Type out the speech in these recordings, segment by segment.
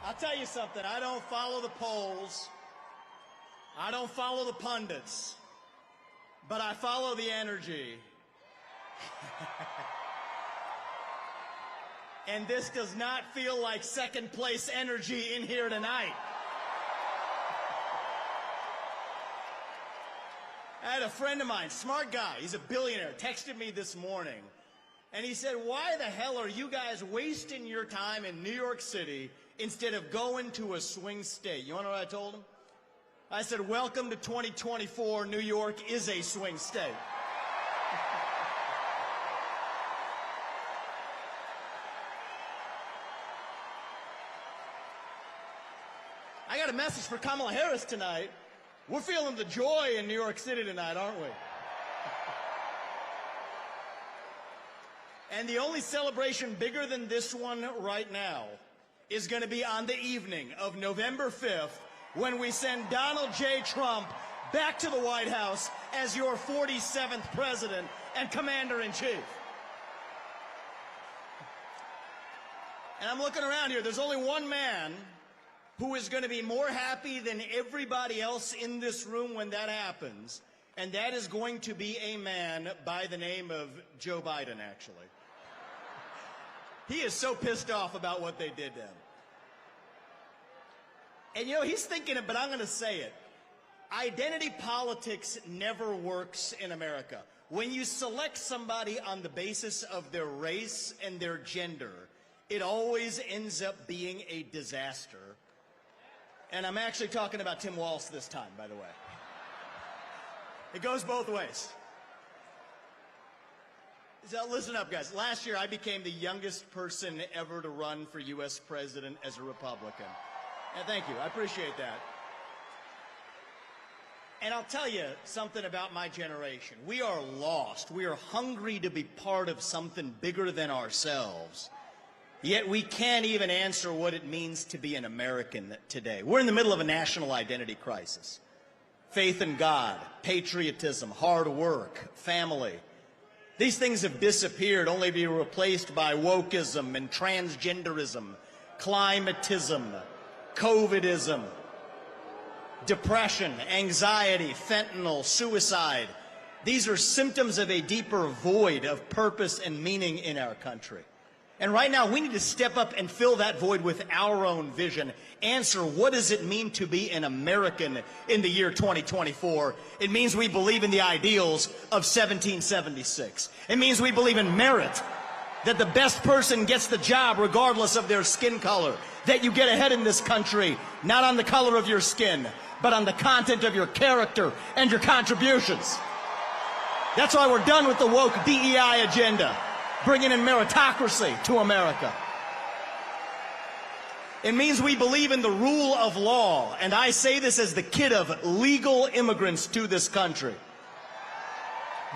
I'll tell you something. I don't follow the polls. I don't follow the pundits. But I follow the energy. And this does not feel like second place energy in here tonight. I had a friend of mine, smart guy, he's a billionaire, texted me this morning. And he said, why the hell are you guys wasting your time in New York City instead of going to a swing state? You want to know what I told him? I said, welcome to 2024. New York is a swing state. I got a message for Kamala Harris tonight. We're feeling the joy in New York City tonight, aren't we? And the only celebration bigger than this one right now is going to be on the evening of November 5th when we send Donald J. Trump back to the White House as your 47th president and commander-in-chief. And I'm looking around here. There's only one man who is going to be more happy than everybody else in this room when that happens, and that is going to be a man by the name of Joe Biden, actually. He is so pissed off about what they did to him. And, you know, he's thinking it, but I'm going to say it. Identity politics never works in America. When you select somebody on the basis of their race and their gender, it always ends up being a disaster. And I'm actually talking about Tim Walz this time, by the way. It goes both ways. So listen up, guys. Last year, I became the youngest person ever to run for U.S. president as a Republican. And thank you. I appreciate that. And I'll tell you something about my generation. We are lost. We are hungry to be part of something bigger than ourselves. Yet we can't even answer what it means to be an American today. We're in the middle of a national identity crisis. Faith in God, patriotism, hard work, family. These things have disappeared only to be replaced by wokeism and transgenderism, climatism, COVIDism, depression, anxiety, fentanyl, suicide. These are symptoms of a deeper void of purpose and meaning in our country. And right now, we need to step up and fill that void with our own vision. Answer, what does it mean to be an American in the year 2024? It means we believe in the ideals of 1776. It means we believe in merit, that the best person gets the job regardless of their skin color, that you get ahead in this country, not on the color of your skin, but on the content of your character and your contributions. That's why we're done with the woke DEI agenda. Bringing in meritocracy to America. It means we believe in the rule of law, and I say this as the kid of legal immigrants to this country.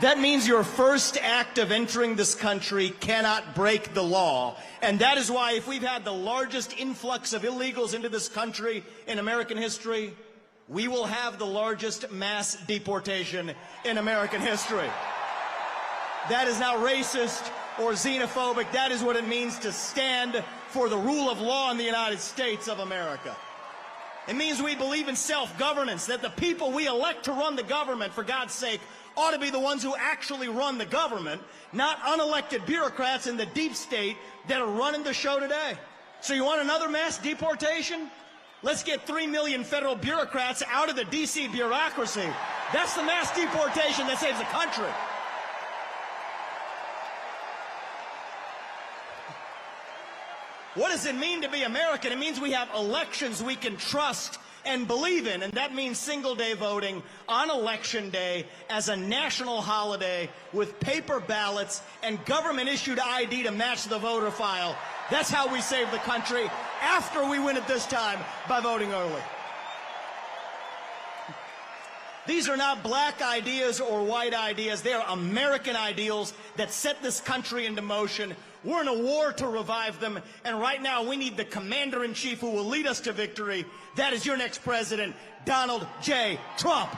That means your first act of entering this country cannot break the law, and that is why if we've had the largest influx of illegals into this country in American history, we will have the largest mass deportation in American history. That is not racist or xenophobic. That is what it means to stand for the rule of law in the United States of America. It means we believe in self-governance, that the people we elect to run the government, for God's sake, ought to be the ones who actually run the government, not unelected bureaucrats in the deep state that are running the show today. So you want another mass deportation? Let's get 3 million federal bureaucrats out of the D.C. bureaucracy. That's the mass deportation that saves the country. What does it mean to be American? It means we have elections we can trust and believe in, and that means single-day voting on Election Day as a national holiday with paper ballots and government-issued ID to match the voter file. That's how we save the country after we win it this time by voting early. These are not black ideas or white ideas. They are American ideals that set this country into motion. We're in a war to revive them, and right now we need the commander-in-chief who will lead us to victory. That is your next president, Donald J. Trump.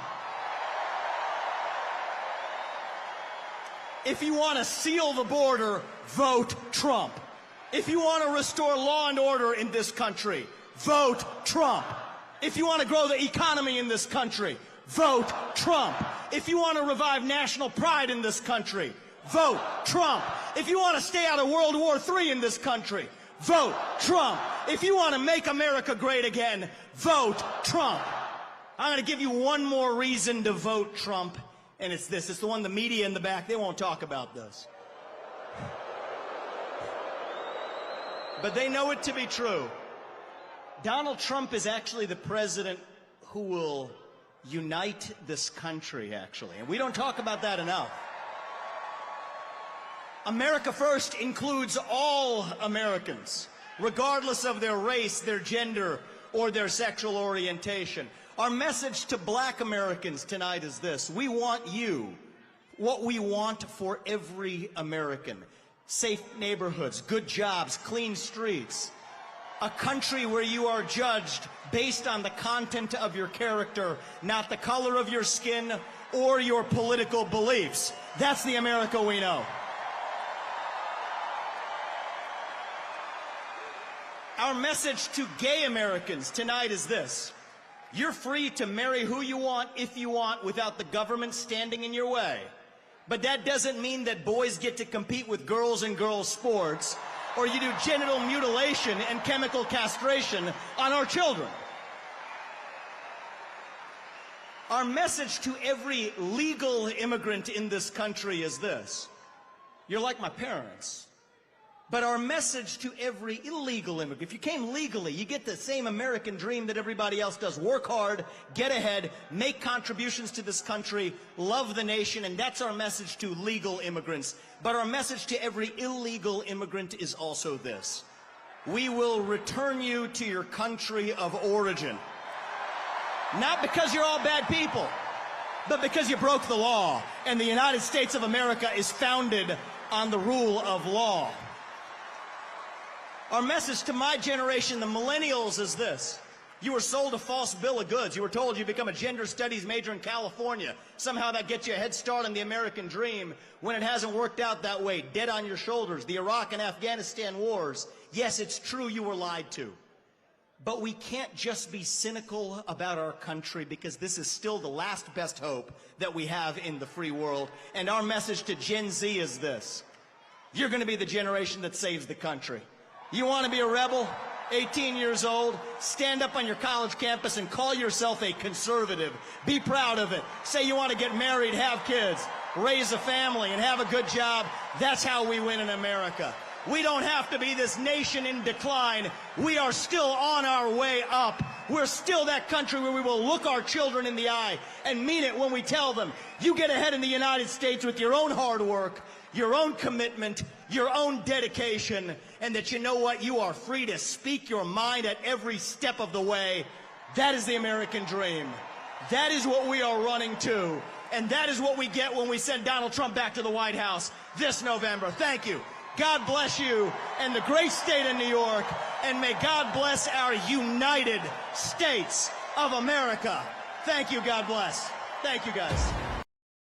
If you want to seal the border, vote Trump. If you want to restore law and order in this country, vote Trump. If you want to grow the economy in this country, vote Trump. If you want to revive national pride in this country, vote Trump. If you want to stay out of World War III in this country, vote Trump. If you want to make America great again, vote Trump. I'm going to give you one more reason to vote Trump, and it's this. It's the one the media in the back, they won't talk about this. But they know it to be true. Donald Trump is actually the president who will unite this country, actually. And we don't talk about that enough. America First includes all Americans, regardless of their race, their gender, or their sexual orientation. Our message to black Americans tonight is this. We want you, what we want for every American. Safe neighborhoods, good jobs, clean streets. A country where you are judged based on the content of your character, not the color of your skin or your political beliefs. That's the America we know. Our message to gay Americans tonight is this. You're free to marry who you want, if you want, without the government standing in your way. But that doesn't mean that boys get to compete with girls in girls' sports, or you do genital mutilation and chemical castration on our children. Our message to every legal immigrant in this country is this. You're like my parents. But our message to every illegal immigrant, if you came legally, you get the same American dream that everybody else does. Work hard, get ahead, make contributions to this country, love the nation, and that's our message to legal immigrants. But our message to every illegal immigrant is also this. We will return you to your country of origin. Not because you're all bad people, but because you broke the law. And the United States of America is founded on the rule of law. Our message to my generation, the millennials, is this. You were sold a false bill of goods. You were told you become a gender studies major in California. Somehow that gets you a head start on the American dream when it hasn't worked out that way. Dead on your shoulders. The Iraq and Afghanistan wars. Yes, it's true you were lied to. But we can't just be cynical about our country because this is still the last best hope that we have in the free world. And our message to Gen Z is this. You're going to be the generation that saves the country. You want to be a rebel? 18 years old, stand up on your college campus and call yourself a conservative. Be proud of it. Say you want to get married, have kids, raise a family, and have a good job. That's how we win in America. We don't have to be this nation in decline. We are still on our way up. We're still that country where we will look our children in the eye and mean it when we tell them, you get ahead in the United States with your own hard work, your own commitment, your own dedication, and that you know what? You are free to speak your mind at every step of the way. That is the American dream. That is what we are running to. And that is what we get when we send Donald Trump back to the White House this November. Thank you. God bless you and the great state of New York. And may God bless our United States of America. Thank you. God bless. Thank you, guys.